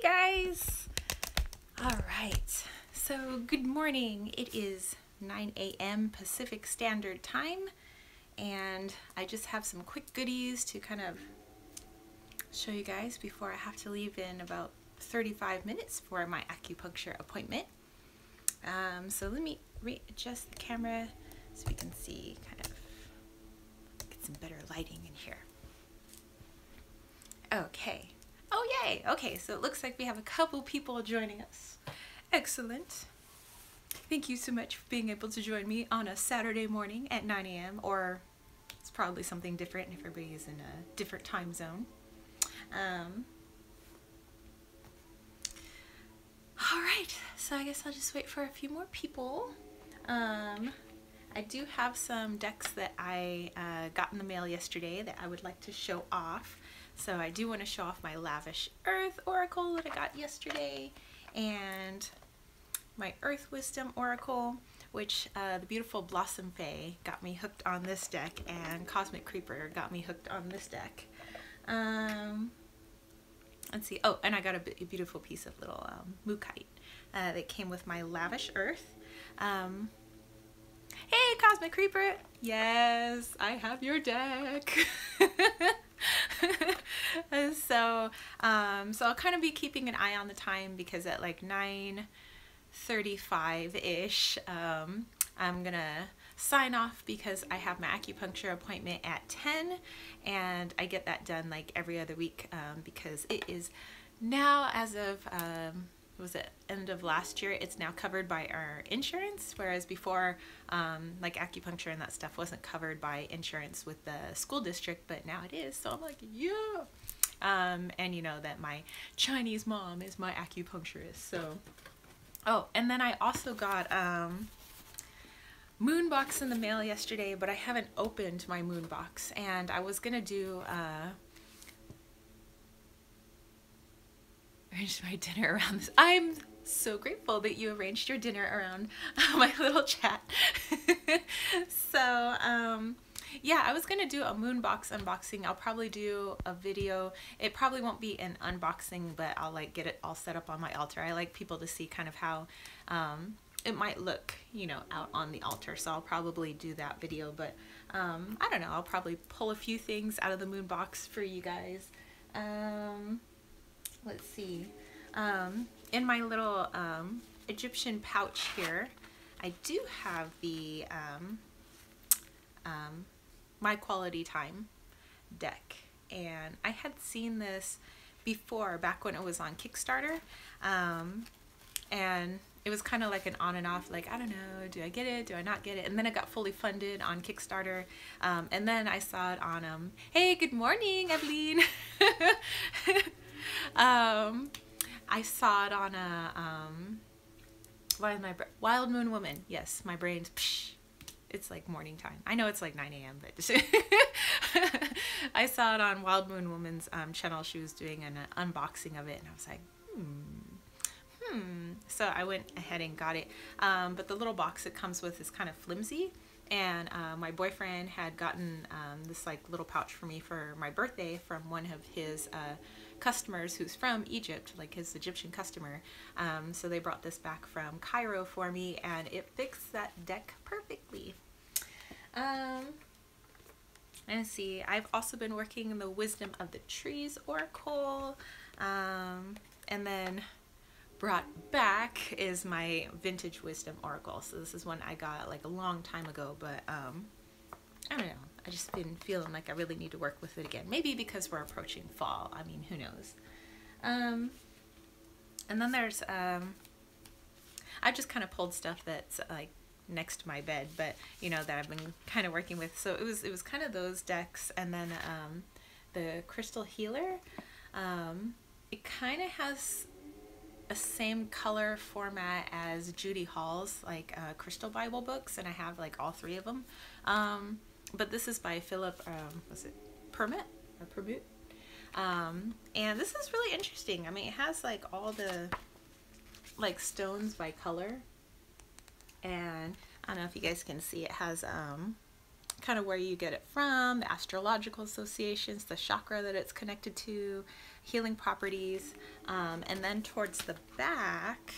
guys! Alright, so good morning. It is 9 a.m. Pacific Standard Time, and I just have some quick goodies to kind of show you guys before I have to leave in about 35 minutes for my acupuncture appointment. So let me readjust the camera so we can see, kind of get some better lighting in here. Okay. Oh yay! Okay, so it looks like we have a couple people joining us. Excellent. Thank you so much for being able to join me on a Saturday morning at 9 a.m. or it's probably something different if everybody is in a different time zone. Alright, so I guess I'll just wait for a few more people. I do have some decks that I got in the mail yesterday that I would like to show off. So I do want to show off my Lavish Earth Oracle that I got yesterday, and my Earth Wisdom Oracle, which the beautiful Blossom Fae got me hooked on this deck, and Cosmic Creeper got me hooked on this deck. Let's see. Oh, and I got a beautiful piece of little Mookite that came with my Lavish Earth. Hey, Cosmic Creeper! Yes, I have your deck. So I'll kind of be keeping an eye on the time, because at like 9:35-ish, I'm gonna sign off because I have my acupuncture appointment at 10, and I get that done like every other week, because it is now, as of was it end of last year, it's now covered by our insurance, whereas before like acupuncture and that stuff wasn't covered by insurance with the school district, but now it is. So I'm like, yeah. And you know that my Chinese mom is my acupuncturist. So oh, and then I also got moon box in the mail yesterday, but I haven't opened my moon box, and I was gonna do arranged my dinner around this. I'm so grateful that you arranged your dinner around my little chat. So yeah, I was gonna do a moon box unboxing. I'll probably do a video. It probably won't be an unboxing, but I'll like get it all set up on my altar. I like people to see kind of how it might look, you know, out on the altar. So I'll probably do that video, but I don't know, I'll probably pull a few things out of the moon box for you guys. Let's see. In my little Egyptian pouch here, I do have the My Quality Time deck, and I had seen this before, back when it was on Kickstarter, and it was kind of like an on and off, like, I don't know, do I get it, do I not get it? And then it got fully funded on Kickstarter, and then I saw it on, hey, good morning, Evelyn. I saw it on a Wild Moon Woman. Yes, my brain's psh, it's like morning time. I know it's like 9 a.m. but I saw it on Wild Moon Woman's channel. She was doing an unboxing of it, and I was like, so I went ahead and got it. But the little box it comes with is kind of flimsy, and my boyfriend had gotten this like little pouch for me for my birthday from one of his customers who's from Egypt, like his Egyptian customer. So they brought this back from Cairo for me, and it fixed that deck perfectly. And see, I've also been working in the Wisdom of the Trees Oracle, and then brought back is my Vintage Wisdom Oracle. So this is one I got like a long time ago, but I don't know, I just been feeling like I really need to work with it again. Maybe because we're approaching fall. I mean, who knows? And then there's I just kind of pulled stuff that's like next to my bed, but you know, that I've been kind of working with. So it was kind of those decks, and then the Crystal Healer. It kind of has a same color format as Judy Hall's like Crystal Bible books, and I have like all three of them. But this is by Philip, was it Permit or Permut? And this is really interesting. I mean, it has like all the like stones by color, and I don't know if you guys can see, it has kind of where you get it from, the astrological associations, the chakra that it's connected to, healing properties. And then towards the back,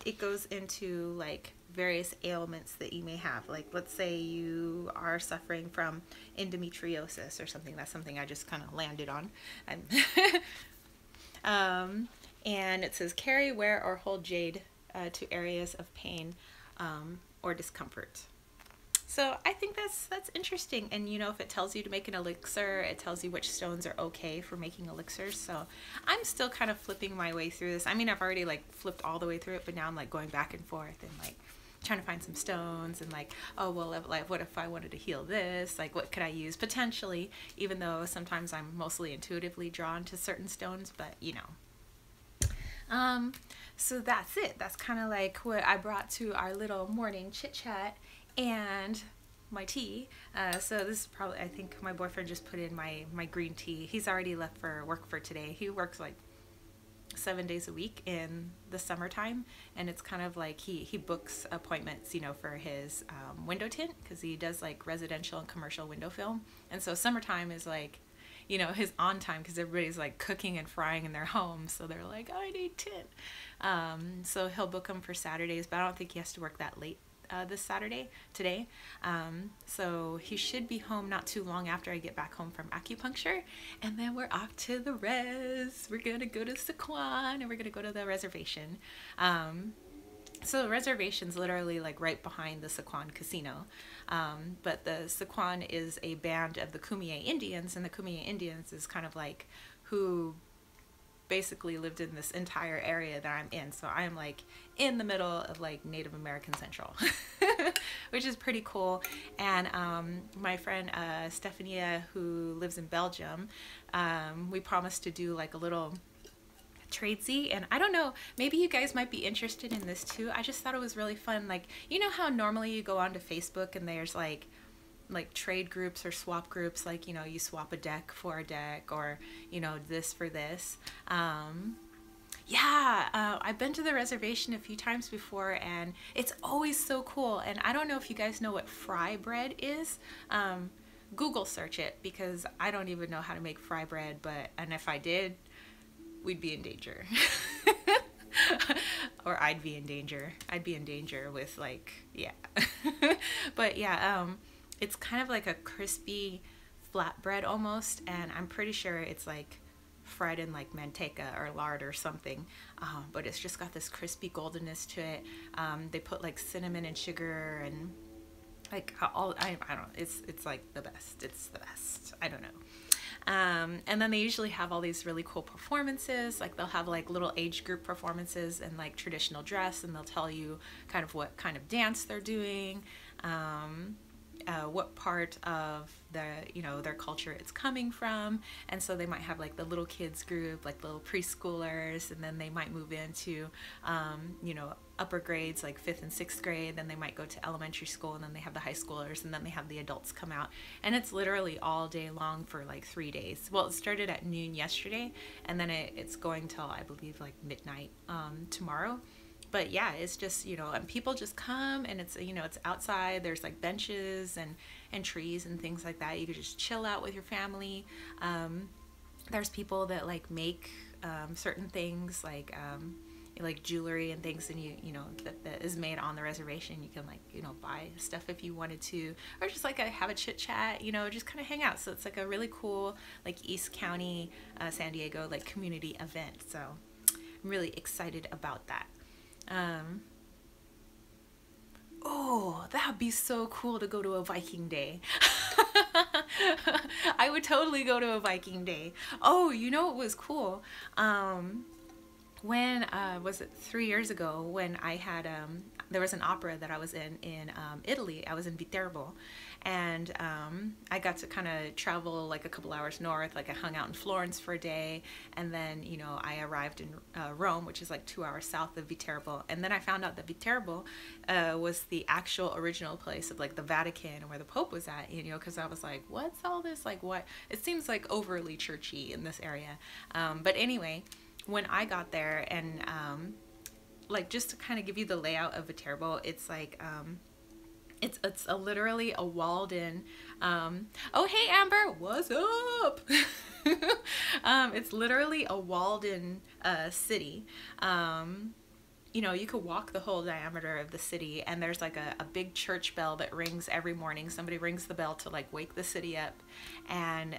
it goes into like various ailments that you may have. Like, let's say you are suffering from endometriosis or something. That's something I just kind of landed on. And it says carry, wear, or hold jade to areas of pain or discomfort. So I think that's interesting. And you know, if it tells you to make an elixir, it tells you which stones are okay for making elixirs. So I'm still kind of flipping my way through this. I mean, I've already like flipped all the way through it, but now I'm like going back and forth and like trying to find some stones and like, oh well, like what if I wanted to heal this? Like, what could I use potentially? Even though sometimes I'm mostly intuitively drawn to certain stones, but you know. So that's it. That's kind of like what I brought to our little morning chit chat and my tea. So this is probably, I think my boyfriend just put in my green tea. He's already left for work for today. He works like 7 days a week in the summertime, and it's kind of like he books appointments, you know, for his window tint, because he does like residential and commercial window film. And so summertime is like, you know, his on time, because everybody's like cooking and frying in their homes, so they're like, I need tint. So he'll book them for Saturdays, but I don't think he has to work that late this Saturday today. So he should be home not too long after I get back home from acupuncture, and then we're off to the res. We're gonna go to Sequan, and we're gonna go to the reservation. So the reservation's literally like right behind the Sequan casino. But the Sequan is a band of the Kumeyaay Indians, and the Kumeyaay Indians is kind of like who basically lived in this entire area that I'm in. So I'm like in the middle of like Native American Central, which is pretty cool. And my friend Stefania, who lives in Belgium, we promised to do like a little tradesy, and I don't know, maybe you guys might be interested in this too. I just thought it was really fun. Like, you know how normally you go onto Facebook and there's like trade groups or swap groups, like, you know, you swap a deck for a deck, or, you know, this for this. I've been to the reservation a few times before, and it's always so cool. And I don't know if you guys know what fry bread is. Google search it, because I don't even know how to make fry bread, and if I did, we'd be in danger. Or I'd be in danger. I'd be in danger with like, yeah. But yeah, it's kind of like a crispy flatbread almost, and I'm pretty sure it's like fried in like manteca or lard or something, but it's just got this crispy goldenness to it. They put like cinnamon and sugar and like I don't know, it's like the best. It's the best. I don't know. And then they usually have all these really cool performances. Like, they'll have like little age group performances in like traditional dress, and they'll tell you kind of what kind of dance they're doing, what part of their culture it's coming from. And so they might have like the little kids group, like little preschoolers, and then they might move into upper grades, like 5th and 6th grade. Then they might go to elementary school, and then they have the high schoolers, and then they have the adults come out. And it's literally all day long for like 3 days. Well, it started at noon yesterday, and then it's going till, I believe, like midnight tomorrow. But yeah, it's just, and people just come, and it's, it's outside. There's like benches and trees and things like that. You could just chill out with your family. There's people that like make certain things, like jewelry and things, and that is made on the reservation. You can buy stuff if you wanted to, or just like have a chit chat, just kind of hang out. So it's like a really cool like East County San Diego like community event. So I'm really excited about that. Oh, that would be so cool to go to a Viking day. I would totally go to a Viking day. Oh, it was cool. When was it 3 years ago, when I had there was an opera that I was in Italy. I was in Viterbo, and I got to kind of travel like a couple hours north. Like, I hung out in Florence for a day, and then I arrived in Rome, which is like 2 hours south of Viterbo. And then I found out that Viterbo was the actual original place of like the Vatican, where the Pope was at. Because I was like, what's all this? Like, what? It seems like overly churchy in this area. But anyway, when I got there, and like, just to kind of give you the layout of Viterbo, it's like It's literally a walled in. Oh hey Amber, what's up? It's literally a walled in city. You know, you could walk the whole diameter of the city, and there's like a big church bell that rings every morning. Somebody rings the bell to like wake the city up, and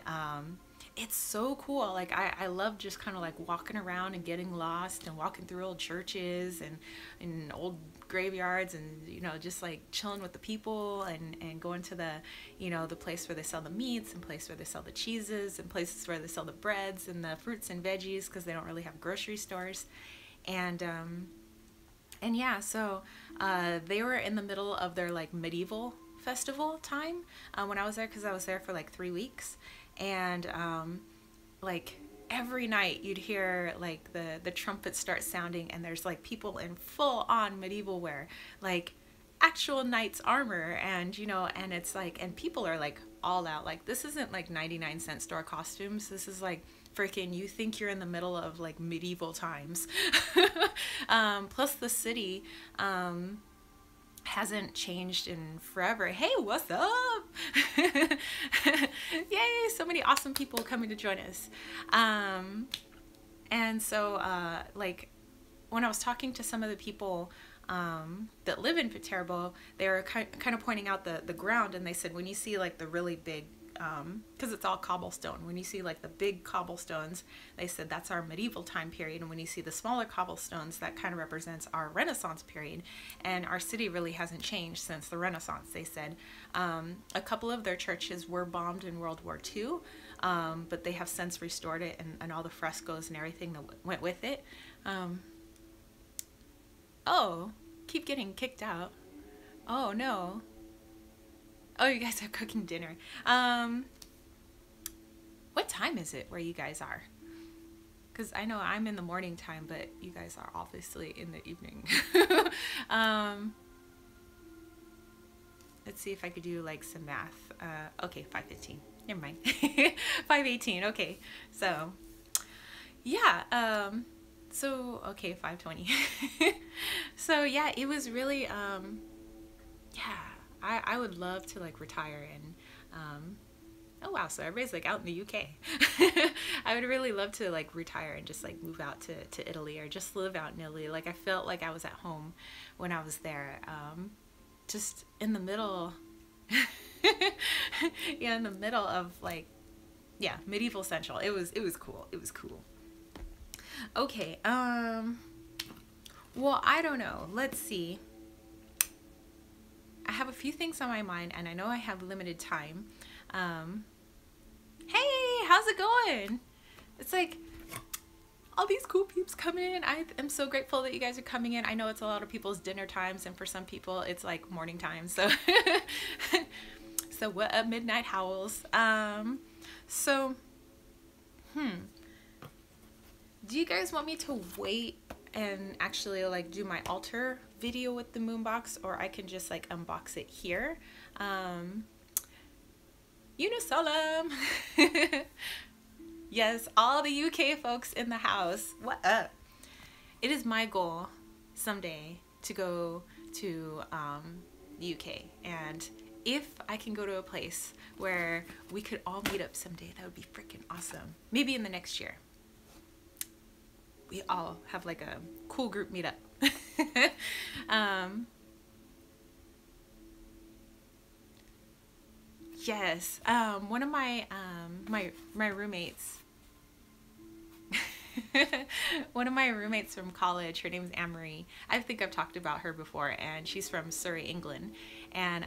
it's so cool. Like I love just kind of like walking around and getting lost and walking through old churches and old graveyards, and you know, just like chilling with the people, and going to the, you know, the place where they sell the meats, and place where they sell the cheeses, and places where they sell the breads and the fruits and veggies, because they don't really have grocery stores. And yeah, so they were in the middle of their like medieval festival time when I was there, because I was there for like 3 weeks. And like every night you'd hear like the trumpets start sounding, and there's like people in full on medieval wear, like actual knight's armor, and you know, and it's like, and people are like all out. Like this isn't like 99-cent store costumes. This is like freaking, you think you're in the middle of like medieval times. Plus the city hasn't changed in forever. Hey, what's up? Yay, so many awesome people coming to join us. And so like when I was talking to some of the people that live in Viterbo, they were kind of pointing out the ground, and they said when you see like the really big, because it's all cobblestone, when you see like the big cobblestones, they said that's our medieval time period, and when you see the smaller cobblestones, that kind of represents our Renaissance period. And our city really hasn't changed since the Renaissance, they said. A couple of their churches were bombed in World War II, but they have since restored it, and all the frescoes and everything that went with it. Oh, keep getting kicked out. Oh no. Oh, you guys are cooking dinner. What time is it where you guys are? Because I know I'm in the morning time, but you guys are obviously in the evening. Let's see if I could do like some math. Okay, 5:15. Never mind. 5:18. Okay. So, yeah. So, okay, 5:20. So, yeah, it was really, yeah. I would love to like retire and oh wow, so everybody's like out in the UK. I would really love to like retire and just like move out to Italy, or just live out in Italy. Like I felt like I was at home when I was there, just in the middle. Yeah, in the middle of like, yeah, medieval central. It was cool. It was cool. Okay, well, I don't know, let's see. I have a few things on my mind, and I know I have limited time. Hey, how's it going? It's like all these cool peeps coming in. I am so grateful that you guys are coming in. I know it's a lot of people's dinner times, and for some people it's like morning time. So, so what up, midnight howls? So, do you guys want me to wait and actually like do my altar video with the moonbox, or I can just like unbox it here? Unisolemn. Yes, all the UK folks in the house, what up? It is my goal someday to go to the UK, and if I can go to a place where we could all meet up someday, that would be freaking awesome. Maybe in the next year we all have like a cool group meetup. Yes, one of my roommates, one of my roommates from college, her name's Anne-Marie. I think I've talked about her before, and she's from Surrey, England. And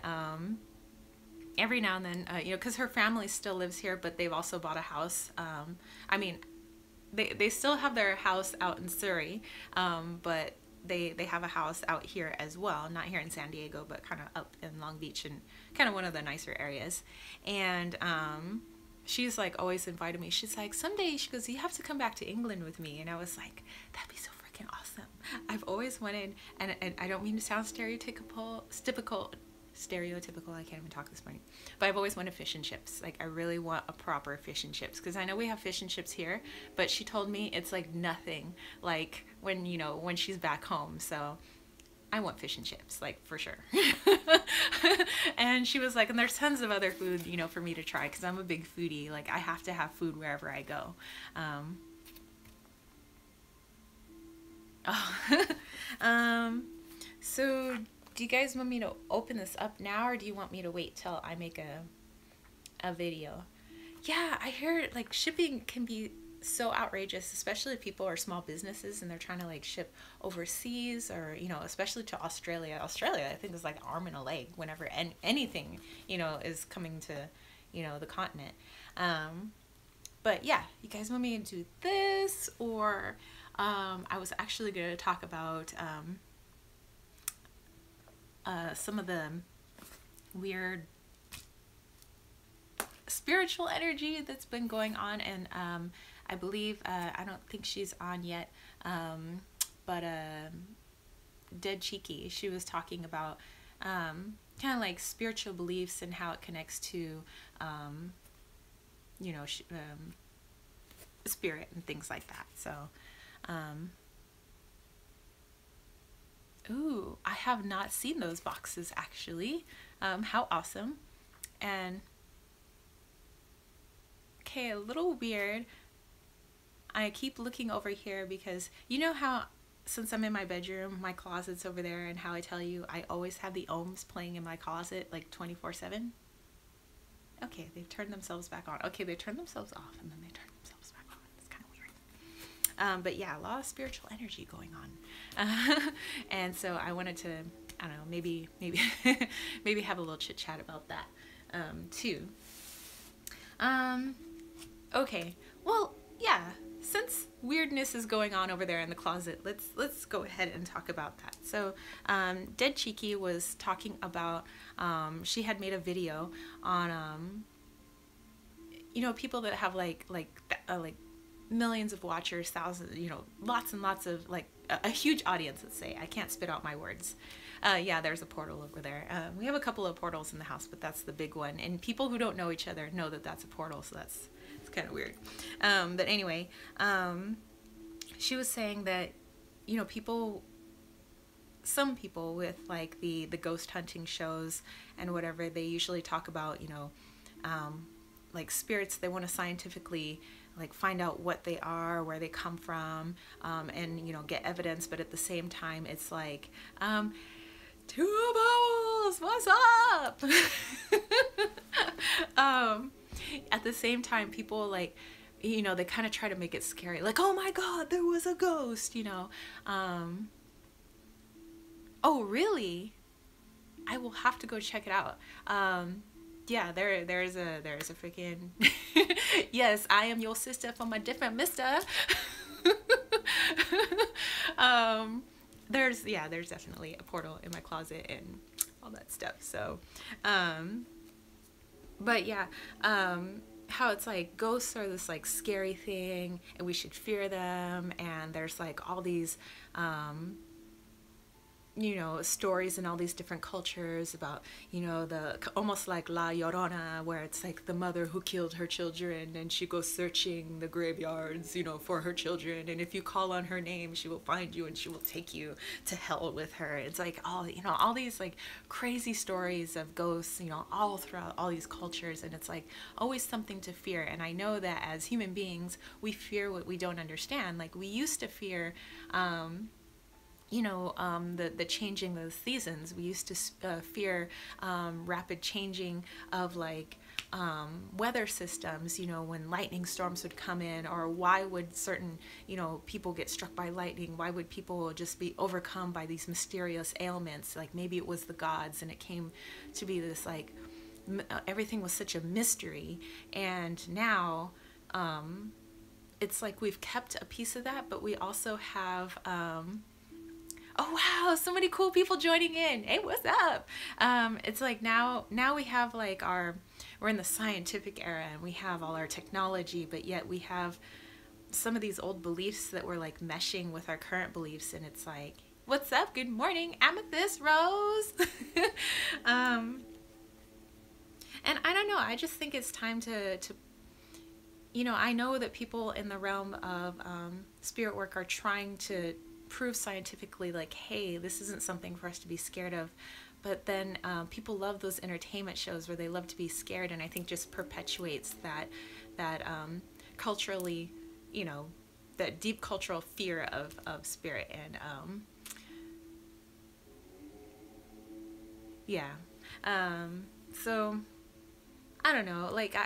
every now and then, you know, because her family still lives here, but they've also bought a house. I mean, they still have their house out in Surrey, but they have a house out here as well, not here in San Diego, but kind of up in Long Beach, and kind of one of the nicer areas. And she's like always invited me. She's like, someday, she goes, you have to come back to England with me. And I was like, that'd be so freaking awesome. I've always wanted, and I don't mean to sound stereotypical, I can't even talk this morning, but I've always wanted fish and chips. Like I really want a proper fish and chips, because I know we have fish and chips here, but she told me it's like nothing like when, you know, when she's back home. So I want fish and chips, like, for sure. And she was like, and there's tons of other food, you know, for me to try, because I'm a big foodie. Like, I have to have food wherever I go. So do you guys want me to open this up now, or do you want me to wait till I make a video? Yeah, I heard like shipping can be so outrageous, especially if people are small businesses and they're trying to like ship overseas, or, you know, especially to Australia. Australia, I think, is like an arm and a leg whenever anything, you know, is coming to, you know, the continent. But yeah, you guys want me to do this, or I was actually going to talk about some of the weird spiritual energy that's been going on, and I believe I don't think she's on yet, but Dead Cheeky, she was talking about kind of like spiritual beliefs and how it connects to you know, spirit and things like that. So ooh, I have not seen those boxes actually. How awesome. And okay, a little weird. I keep looking over here because you know how, since I'm in my bedroom, my closet's over there, and how I tell you I always have the ohms playing in my closet like 24/7. Okay, they've turned themselves back on. Okay, they turned themselves off and then they turned themselves back on. It's kind of weird. But yeah, a lot of spiritual energy going on. And so I wanted to, I don't know, maybe maybe have a little chit chat about that too. Okay, well, yeah, since weirdness is going on over there in the closet, let's go ahead and talk about that. So Dead Cheeky was talking about, she had made a video on you know, people that have like millions of watchers, thousands, you know, lots and lots of, like, a huge audience, let's say. I can't spit out my words. Yeah, there's a portal over there. We have a couple of portals in the house, but that's the big one. And people who don't know each other know that that's a portal, so it's kind of weird. But anyway, she was saying that, you know, some people with like the ghost hunting shows and whatever, they usually talk about, you know, like spirits. They want to scientifically like find out what they are, where they come from, and, you know, get evidence. But at the same time, it's like, two bowels, what's up? At the same time, people, like, you know, they kind of try to make it scary, like, oh my god, there was a ghost, you know. Oh really? I will have to go check it out. Yeah, there's a freaking yes, I am your sister from a different mister. There's definitely a portal in my closet and all that stuff. So but yeah, how it's like ghosts are this like scary thing and we should fear them, and there's like all these you know, stories in all these different cultures about, you know, the almost like La Llorona, where it's like the mother who killed her children and she goes searching the graveyards, you know, for her children, and if you call on her name, she will find you and she will take you to hell with her. It's like all, you know, all these like crazy stories of ghosts, you know, all throughout all these cultures, and it's like always something to fear. And I know that as human beings, we fear what we don't understand. Like we used to fear you know, the changing of the seasons. We used to fear rapid changing of like weather systems, you know, when lightning storms would come in, or why would certain, you know, people get struck by lightning? Why would people just be overcome by these mysterious ailments? Like maybe it was the gods, and it came to be this like, everything was such a mystery. And now it's like we've kept a piece of that, but we also have oh wow, so many cool people joining in. Hey, what's up? It's like now we have like we're in the scientific era and we have all our technology, but yet we have some of these old beliefs that we're like meshing with our current beliefs, and it's like, what's up? Good morning, Amethyst Rose. And I don't know, I just think it's time to you know, I know that people in the realm of spirit work are trying to prove scientifically like, hey, this isn't something for us to be scared of. But then people love those entertainment shows where they love to be scared, and I think just perpetuates that culturally, you know, that deep cultural fear of spirit. And yeah, so I don't know, like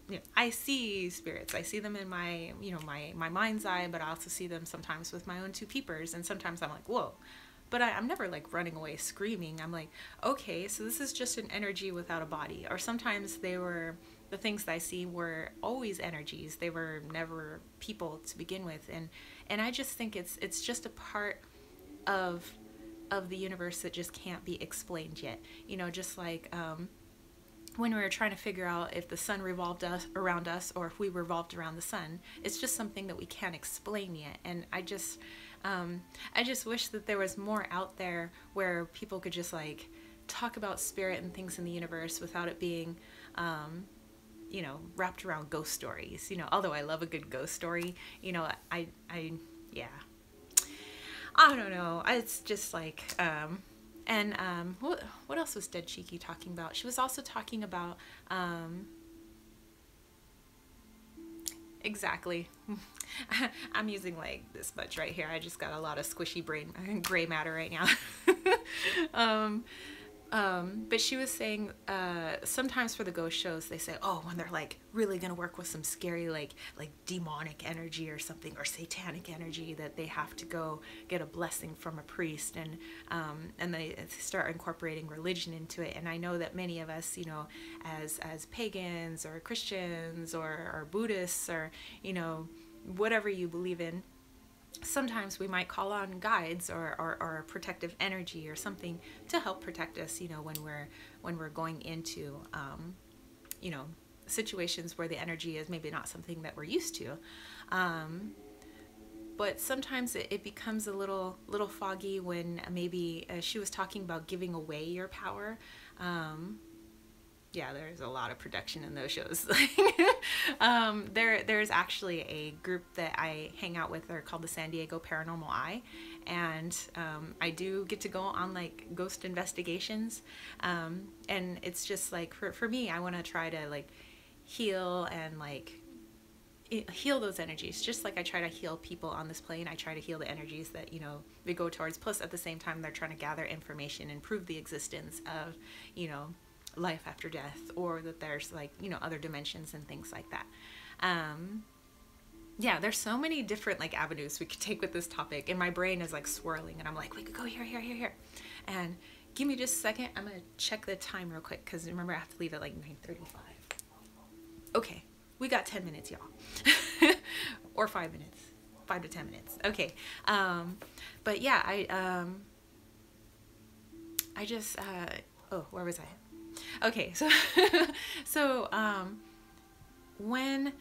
you know, I see spirits. I see them in my, you know, my mind's eye, but I also see them sometimes with my own two peepers, and sometimes I'm like, whoa. But I'm never like running away screaming. I'm like, okay, so this is just an energy without a body. Or sometimes the things that I see were always energies. They were never people to begin with. And I just think it's just a part of the universe that just can't be explained yet. You know, just like when we were trying to figure out if the sun revolved around us or if we revolved around the sun, it's just something that we can't explain yet. And I just wish that there was more out there where people could just like talk about spirit and things in the universe without it being, you know, wrapped around ghost stories. You know, although I love a good ghost story, you know, yeah, I don't know. It's just like, what else was Dead Cheeky talking about? She was also talking about, exactly. I'm using like this much right here. I just got a lot of squishy gray matter right now. But she was saying sometimes for the ghost shows they say, oh, when they're like really gonna work with some scary like demonic energy or something, or satanic energy, that they have to go get a blessing from a priest, and they start incorporating religion into it. And I know that many of us, you know, as pagans or Christians or Buddhists, or, you know, whatever you believe in, sometimes we might call on guides or a protective energy or something to help protect us, you know, when we're going into you know, situations where the energy is maybe not something that we're used to. But sometimes it becomes a little foggy when maybe she was talking about giving away your power. Yeah, there's a lot of production in those shows. There's actually a group that I hang out with. They're called the San Diego Paranormal Eye, and I do get to go on like ghost investigations, and it's just like for me, I want to try to like heal and like heal those energies, just like I try to heal people on this plane. I try to heal the energies that, you know, we go towards. Plus, at the same time, they're trying to gather information and prove the existence of, you know, life after death, or that there's like, you know, other dimensions and things like that. Yeah, there's so many different like avenues we could take with this topic, and my brain is like swirling, and I'm like, we could go here. And give me just a second. I'm gonna check the time real quick, because remember, I have to leave at like 9:35. Okay, we got 10 minutes, y'all. Or 5 minutes, 5 to 10 minutes. Okay. But yeah, I just oh, where was I? Okay, so when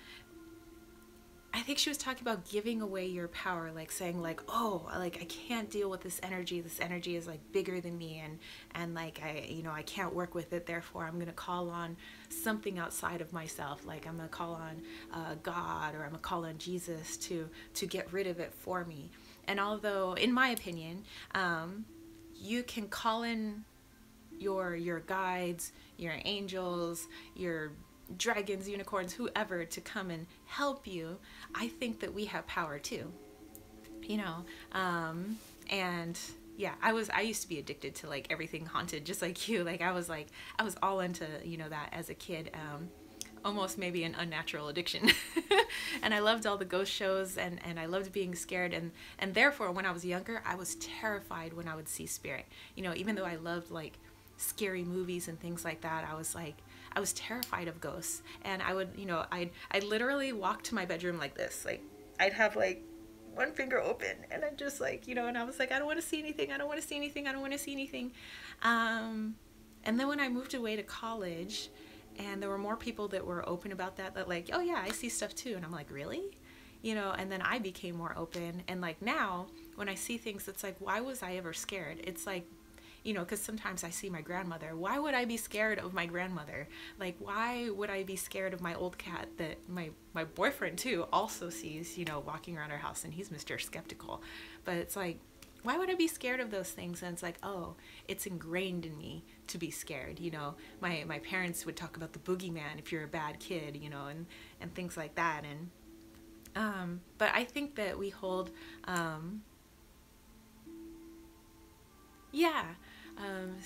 I think she was talking about giving away your power, like saying like, oh, like I can't deal with this energy is like bigger than me, and like I can't work with it, therefore I'm gonna call on something outside of myself, like I'm gonna call on God, or I'm gonna call on Jesus to get rid of it for me. And although in my opinion, you can call in your guides, your angels, your dragons, unicorns, whoever, to come and help you, I think that we have power too, you know. And yeah, I used to be addicted to like everything haunted, just like you. Like I was all into, you know, that as a kid, almost maybe an unnatural addiction. And I loved all the ghost shows, and I loved being scared, and therefore when I was younger, I was terrified when I would see spirit. You know, even though I loved like scary movies and things like that, I was terrified of ghosts. And I would, you know, I'd literally walk to my bedroom like this, like I'd have like one finger open, and I'm just like, you know, and I was like, I don't want to see anything, and then when I moved away to college, and there were more people that were open about that like, oh yeah, I see stuff too, and I'm like, really? You know, and then I became more open, and like now when I see things, it's like, why was I ever scared? It's like, you know, because sometimes I see my grandmother. Why would I be scared of my grandmother? Like, why would I be scared of my old cat that my boyfriend too also sees, you know, walking around our house, and he's Mr. Skeptical. But it's like, why would I be scared of those things? And it's like, oh, it's ingrained in me to be scared. You know, my parents would talk about the boogeyman if you're a bad kid, you know, and things like that. And but I think that we hold yeah um,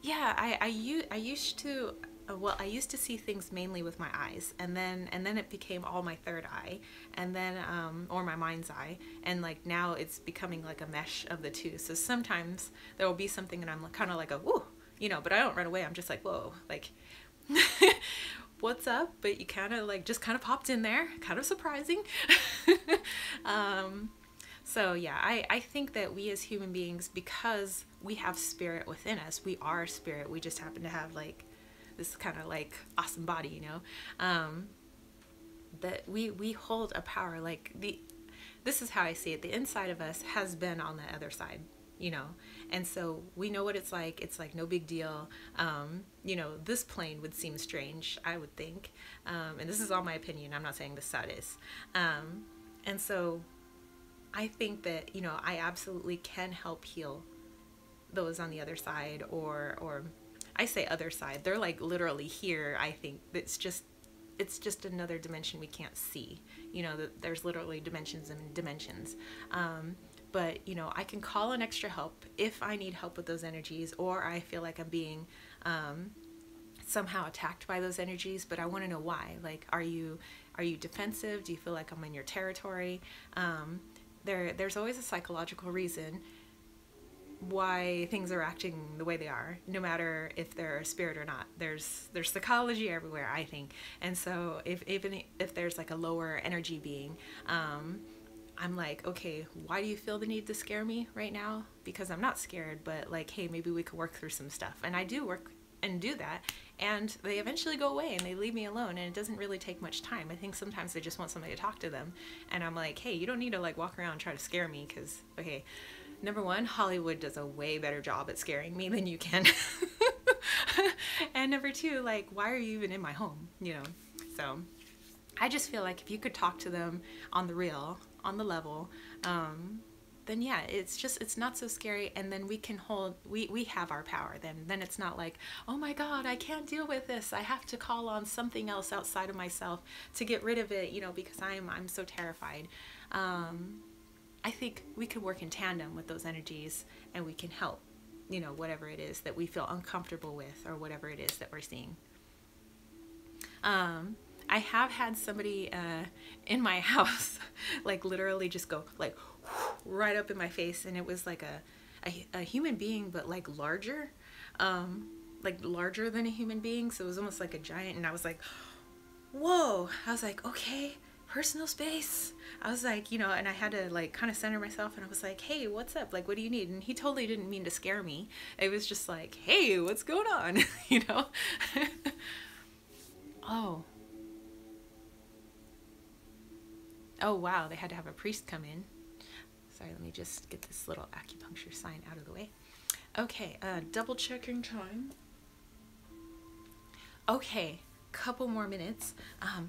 yeah, I used to well, I used to see things mainly with my eyes, and then it became all my third eye, and then or my mind's eye, and like now it's becoming like a mesh of the two. So sometimes there will be something and I'm kind of like a whoa, you know, but I don't run away. I'm just like, whoa, like what's up? But you kind of like just kind of popped in there, kind of surprising. So yeah, I think that we as human beings, because we have spirit within us, we are spirit. We just happen to have like this kind of like awesome body, you know, that we hold a power. Like this is how I see it. The inside of us has been on the other side, you know, and so we know what it's like. It's like no big deal. You know, this plane would seem strange, I would think, and this is all my opinion. I'm not saying this side is, and so I think that, you know, I absolutely can help heal those on the other side, or I say other side, they're like literally here. I think it's just another dimension we can't see, you know, that there's literally dimensions and dimensions. But you know, I can call on extra help if I need help with those energies, or I feel like I'm being somehow attacked by those energies, but I want to know why. Like, are you defensive? Do you feel like I'm in your territory? There's always a psychological reason why things are acting the way they are, no matter if they're a spirit or not. There's psychology everywhere, I think. And so even if there's like a lower energy being, I'm like, okay, why do you feel the need to scare me right now? Because I'm not scared, but like, hey, maybe we could work through some stuff. And I do work and do that, and they eventually go away and they leave me alone, and it doesn't really take much time. I think sometimes they just want somebody to talk to them, and I'm like, hey, you don't need to like walk around and try to scare me, because okay, number one, Hollywood does a way better job at scaring me than you can. And number two, like, why are you even in my home, you know? So I just feel like if you could talk to them on the real, on the level, then yeah, it's not so scary, and then we can hold, we have our power. Then it's not like, oh my God, I can't deal with this, I have to call on something else outside of myself to get rid of it, you know, because I'm so terrified. I think we could work in tandem with those energies, and we can help, you know, whatever it is that we feel uncomfortable with, or whatever it is that we're seeing. I have had somebody in my house like literally just go like right up in my face, and it was like a human being, but like larger than a human being. So it was almost like a giant, and I was like, whoa. I was like, okay, personal space. I was like, you know, and I had to like kind of center myself, and I was like, hey, what's up? Like, what do you need? And he totally didn't mean to scare me. It was just like, hey, what's going on? You know? Oh, wow, they had to have a priest come in. Sorry, let me just get this little acupuncture sign out of the way. Okay, double checking time. Okay, couple more minutes.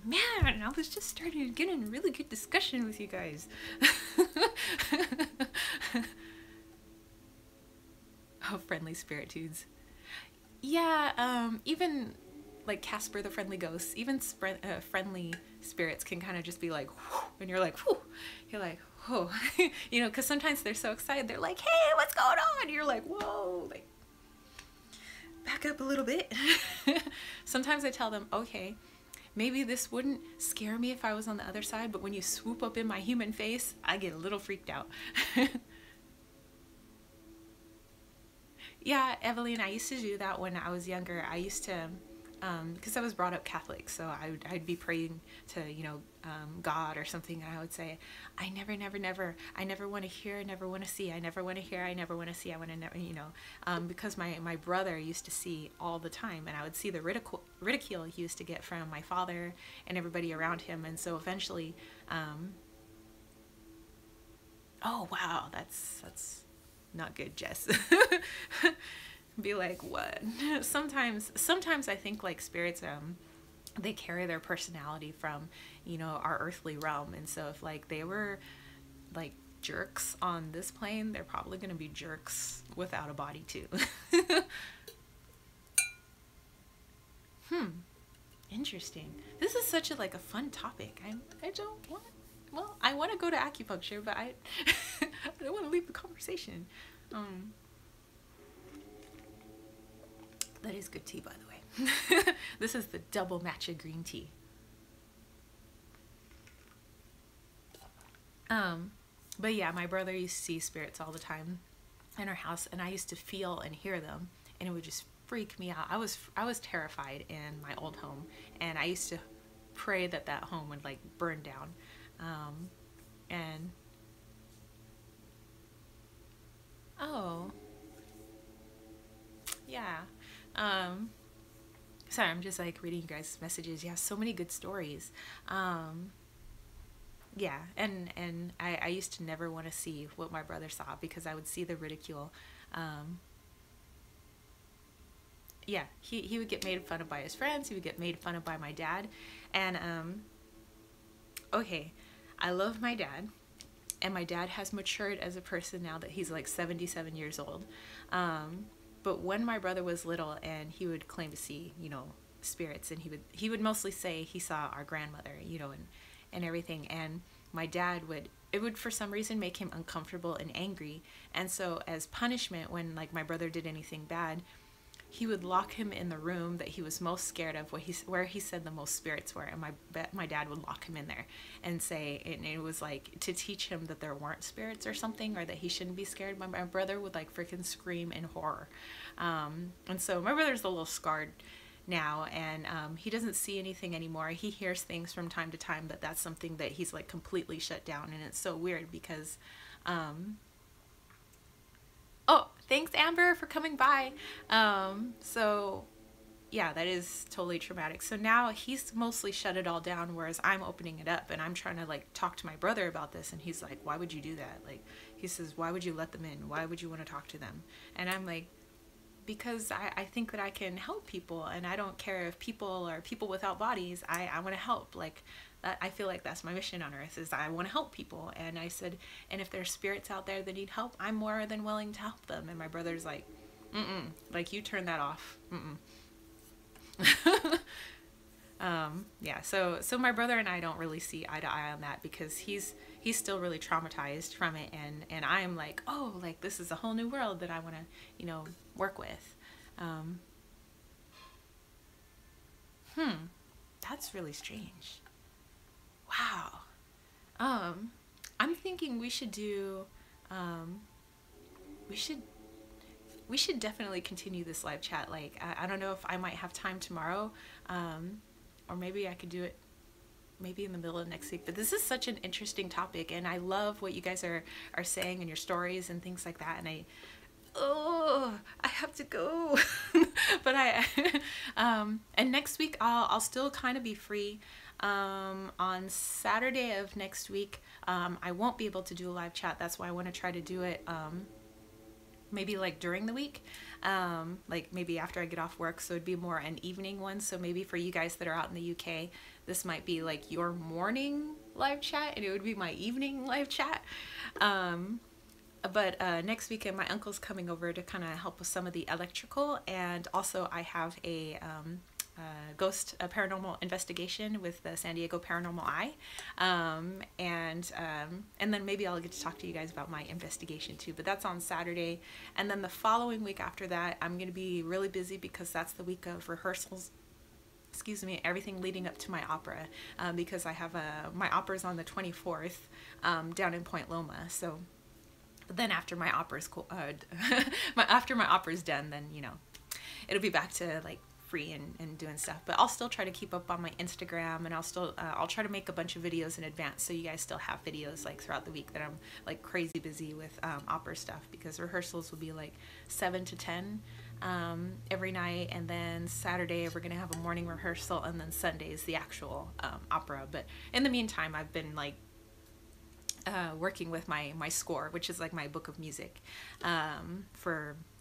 Man, I was just starting to get in a really good discussion with you guys. Oh, friendly spiritudes. Yeah, even like Casper the Friendly Ghost, even friendly spirits can kind of just be like, whew, and you're like, whew, you're like, whoa, you know, because sometimes they're so excited, they're like, hey, what's going on? And you're like, whoa, like, back up a little bit. Sometimes I tell them, okay, maybe this wouldn't scare me if I was on the other side, but when you swoop up in my human face, I get a little freaked out. Yeah, Evelyn, I used to do that when I was younger. I used to, because I was brought up Catholic, so I'd be praying to, you know, God or something, and I would say, I never want to hear, I never want to see, I never want to hear, I never want to see, I want to never, you know, because my brother used to see all the time, and I would see the ridicule he used to get from my father and everybody around him, and so eventually, Oh wow, that's not good, Jess. Be like, what? Sometimes I think like spirits they carry their personality from, you know, our earthly realm. And so if like they were like jerks on this plane, they're probably going to be jerks without a body too. Hmm. Interesting. This is such a like a fun topic. I don't want, well, I want to go to acupuncture, but I I don't want to leave the conversation. Um that is good tea, by the way. This is the double matcha green tea. But yeah, my brother used to see spirits all the time in our house, and I used to feel and hear them, and it would just freak me out. I was terrified in my old home, and I used to pray that that home would like burn down. And oh yeah, um, sorry, I'm just like reading you guys' messages. Yeah, so many good stories. Um, yeah, and I used to never want to see what my brother saw because I would see the ridicule. Um, yeah, he would get made fun of by his friends. He would get made fun of by my dad. And okay, I love my dad, and my dad has matured as a person now that he's like 77 years old. But when my brother was little and he would claim to see, you know, spirits, and he would mostly say he saw our grandmother, you know, and everything. And my dad would, it would for some reason make him uncomfortable and angry. And so as punishment, when like my brother did anything bad, he would lock him in the room that he was most scared of, where he said the most spirits were, and my dad would lock him in there and say, and it was like to teach him that there weren't spirits or something, or that he shouldn't be scared. My brother would like freaking scream in horror, and so my brother's a little scarred now, and he doesn't see anything anymore. He hears things from time to time, but that's something that he's like completely shut down, and it's so weird because oh, thanks Amber for coming by. So yeah, that is totally traumatic. So now he's mostly shut it all down, whereas I'm opening it up, and I'm trying to like talk to my brother about this, and he's like, why would you do that? Like, he says, why would you let them in? Why would you want to talk to them? And I'm like, because I think that I can help people, and I don't care if people are people without bodies. I want to help. Like, I feel like that's my mission on earth, is I want to help people. And I said, and if there's spirits out there that need help, I'm more than willing to help them. And my brother's like, like, you turn that off. Yeah, so my brother and I don't really see eye to eye on that, because he's still really traumatized from it, and I'm like, oh, like, this is a whole new world that I want to, you know, work with. That's really strange. Wow. I'm thinking we should do, we should definitely continue this live chat. Like, I don't know if I might have time tomorrow, or maybe I could do it maybe in the middle of next week. But this is such an interesting topic, and I love what you guys are saying in your stories and things like that. And I have to go. But and next week I'll still kind of be free. On Saturday of next week, I won't be able to do a live chat. That's why I want to try to do it maybe like during the week, like maybe after I get off work, so it'd be more an evening one. So maybe for you guys that are out in the UK, this might be like your morning live chat, and it would be my evening live chat. But next weekend my uncle's coming over to kind of help with some of the electrical, and also I have a paranormal investigation with the San Diego Paranormal Eye, and then maybe I'll get to talk to you guys about my investigation too. But that's on Saturday, and then the following week after that I'm going to be really busy, because that's the week of rehearsals, excuse me, everything leading up to my opera, because I have my opera's on the 24th down in Point Loma. So then after my opera's after my opera's done, then, you know, it'll be back to like free and doing stuff. But I'll still try to keep up on my Instagram, and I'll try to make a bunch of videos in advance, so you guys still have videos like throughout the week that I'm like crazy busy with opera stuff, because rehearsals will be like 7 to 10 every night, and then Saturday we're gonna have a morning rehearsal, and then Sunday is the actual opera. But in the meantime, I've been like working with my score, which is like my book of music,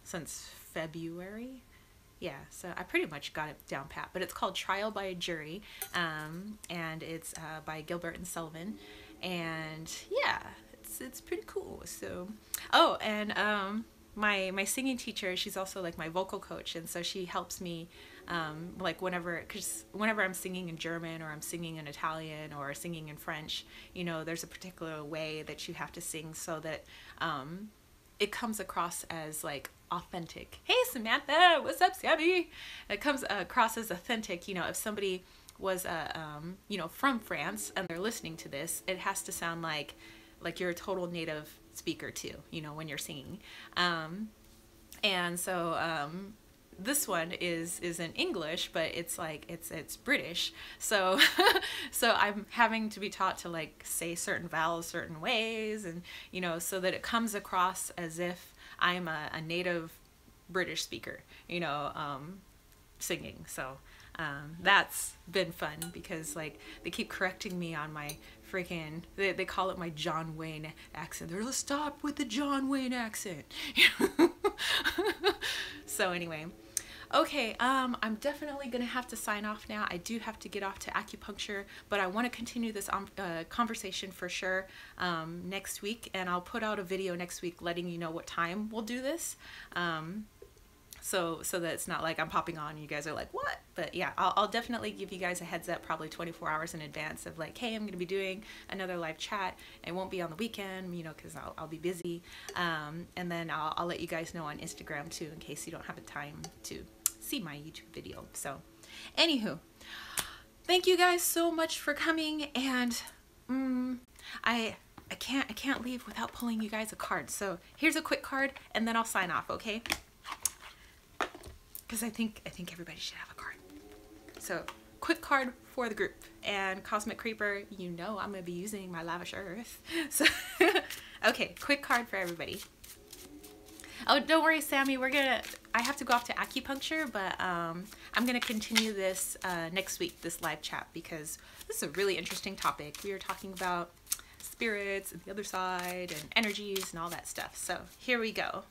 since February. Yeah, so I pretty much got it down pat, but it's called Trial by a Jury, and it's by Gilbert and Sullivan, and yeah, it's pretty cool. So, oh, and my singing teacher, she's also like my vocal coach, and so she helps me like because whenever I'm singing in German or I'm singing in Italian or singing in French, you know, there's a particular way that you have to sing so that it comes across as like authentic. Hey Samantha, what's up Sammy? It comes across as authentic. You know, if somebody was you know, from France and they're listening to this, it has to sound like you're a total native speaker too, you know, when you're singing. And so this one is in English, but it's like it's British, so so I'm having to be taught to like say certain vowels certain ways, and you know, so that it comes across as if I'm a native British speaker, you know, singing. So that's been fun because like they keep correcting me on my freaking, they call it my John Wayne accent. They're like, stop with the John Wayne accent. So anyway, okay, I'm definitely gonna have to sign off now. I do have to get off to acupuncture, but I want to continue this conversation for sure next week, and I'll put out a video next week letting you know what time we'll do this. So that it's not like I'm popping on and you guys are like, what? But yeah, I'll definitely give you guys a heads up probably 24 hours in advance of like, hey, I'm going to be doing another live chat. It won't be on the weekend, you know, because I'll be busy. And then I'll let you guys know on Instagram too, in case you don't have the time to see my YouTube video. So anywho, thank you guys so much for coming, and I can't leave without pulling you guys a card. So here's a quick card and then I'll sign off, okay? Because I think everybody should have a card. So quick card for the group, and Cosmic Creeper, you know I'm gonna be using my Lavish Earth. So okay, quick card for everybody. Oh, don't worry, Sammy. I have to go off to acupuncture, but I'm gonna continue this next week, this live chat, because this is a really interesting topic. We are talking about spirits and the other side and energies and all that stuff. So here we go.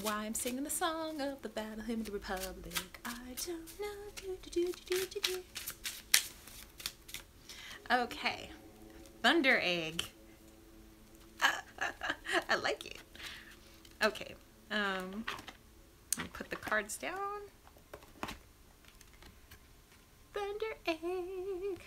Why I'm singing the song of the battle hymn of the Republic, I don't know. Okay, Thunder Egg. I like it. Okay, let me put the cards down. Thunder Egg.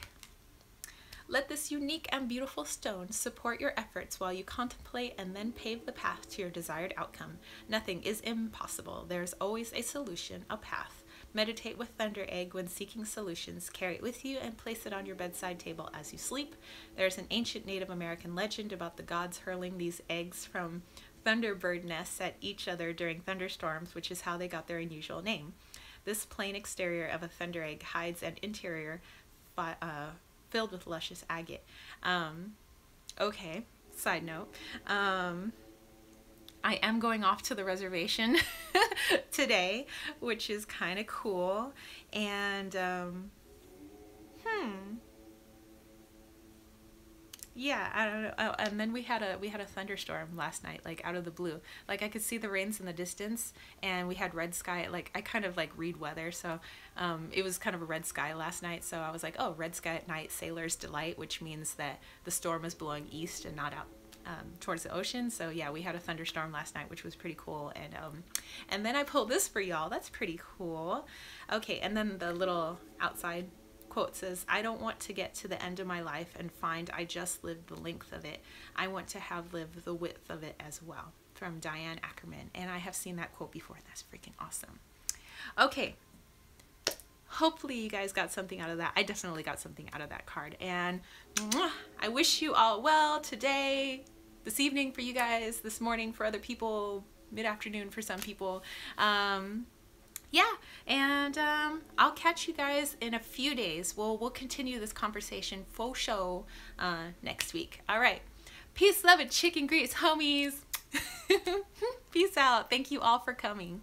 Let this unique and beautiful stone support your efforts while you contemplate and then pave the path to your desired outcome. Nothing is impossible. There's always a solution, a path. Meditate with Thunder Egg when seeking solutions. Carry it with you and place it on your bedside table as you sleep. There's an ancient Native American legend about the gods hurling these eggs from thunderbird nests at each other during thunderstorms, which is how they got their unusual name. This plain exterior of a thunder egg hides an interior filled with luscious agate. Okay, side note. I am going off to the reservation today, which is kind of cool. And yeah, I don't know. Oh, and then we had a thunderstorm last night, like out of the blue. Like I could see the rains in the distance, and we had red sky. Like I kind of like read weather, so it was kind of a red sky last night. So I was like, oh, red sky at night, sailor's delight, which means that the storm is blowing east and not out towards the ocean. So yeah, we had a thunderstorm last night, which was pretty cool. And then I pulled this for y'all. That's pretty cool. Okay, and then the little outside quote says, I don't want to get to the end of my life and find I just lived the length of it. I want to have lived the width of it as well. From Diane Ackerman. And I have seen that quote before, and that's freaking awesome. Okay, hopefully you guys got something out of that. I definitely got something out of that card, and I wish you all well today, this evening for you guys, this morning for other people, mid-afternoon for some people. Yeah, and I'll catch you guys in a few days. We'll continue this conversation faux show next week. All right, peace, love, and chicken grease, homies. Peace out. Thank you all for coming.